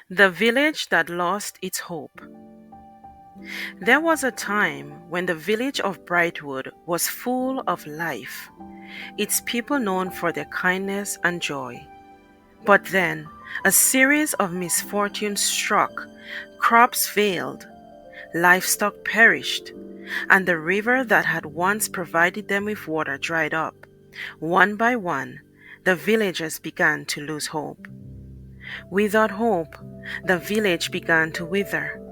The village that lost its hope. There was a time when the village of Brightwood was full of life, its people known for their kindness and joy. But then, a series of misfortunes struck, crops failed, livestock perished, and the river that had once provided them with water dried up. One by one, the villagers began to lose hope. Without hope, the village began to wither,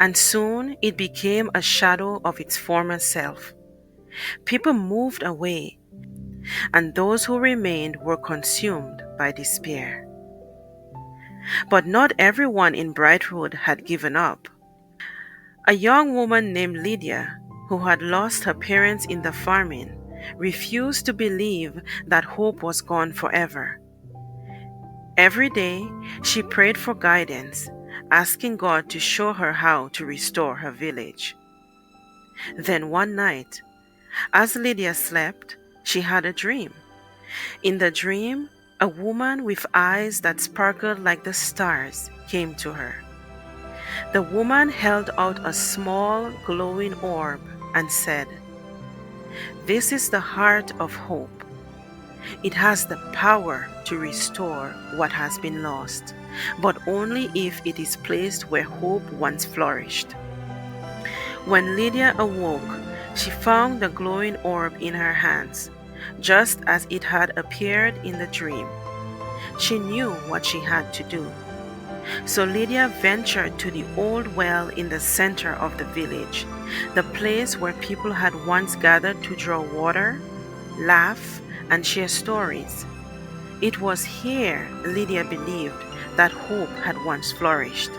and soon it became a shadow of its former self. People moved away, and those who remained were consumed by despair. But not everyone in Brightwood had given up. A young woman named Lydia, who had lost her parents in the famine, refused to believe that hope was gone forever. Every day, she prayed for guidance, asking God to show her how to restore her village. Then one night, as Lydia slept, she had a dream. In the dream, a woman with eyes that sparkled like the stars came to her. The woman held out a small, glowing orb and said, "This is the heart of hope. It has the power to restore what has been lost, but only if it is placed where hope once flourished." When Lydia awoke, she found the glowing orb in her hands, just as it had appeared in the dream. She knew what she had to do. So Lydia ventured to the old well in the center of the village, the place where people had once gathered to draw water, laugh, and share stories. It was here Lydia believed that hope had once flourished.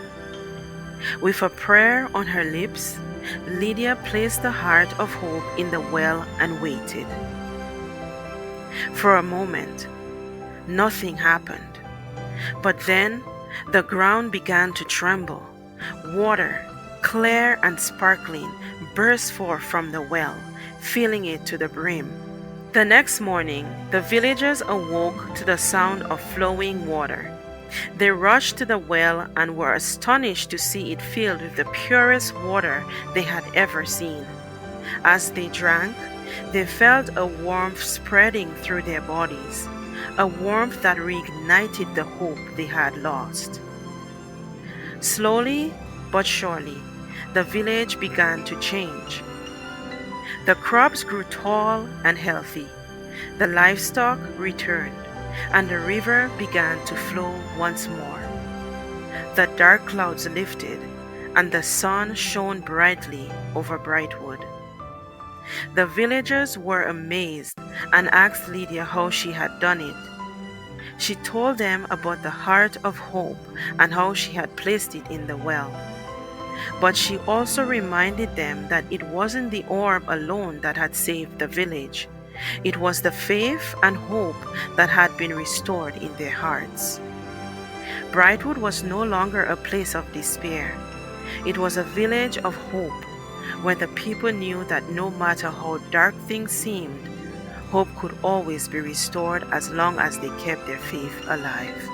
With a prayer on her lips, Lydia placed the heart of hope in the well and waited. For a moment, nothing happened. But then the ground began to tremble. Water, clear and sparkling, burst forth from the well, filling it to the brim. The next morning, the villagers awoke to the sound of flowing water. They rushed to the well and were astonished to see it filled with the purest water they had ever seen. As they drank, they felt a warmth spreading through their bodies, a warmth that reignited the hope they had lost. Slowly but surely, the village began to change. The crops grew tall and healthy, the livestock returned, and the river began to flow once more. The dark clouds lifted, and the sun shone brightly over Brightwood. The villagers were amazed and asked Lydia how she had done it. She told them about the heart of hope and how she had placed it in the well. But she also reminded them that it wasn't the orb alone that had saved the village. It was the faith and hope that had been restored in their hearts. Brightwood was no longer a place of despair. It was a village of hope, where the people knew that no matter how dark things seemed, hope could always be restored as long as they kept their faith alive.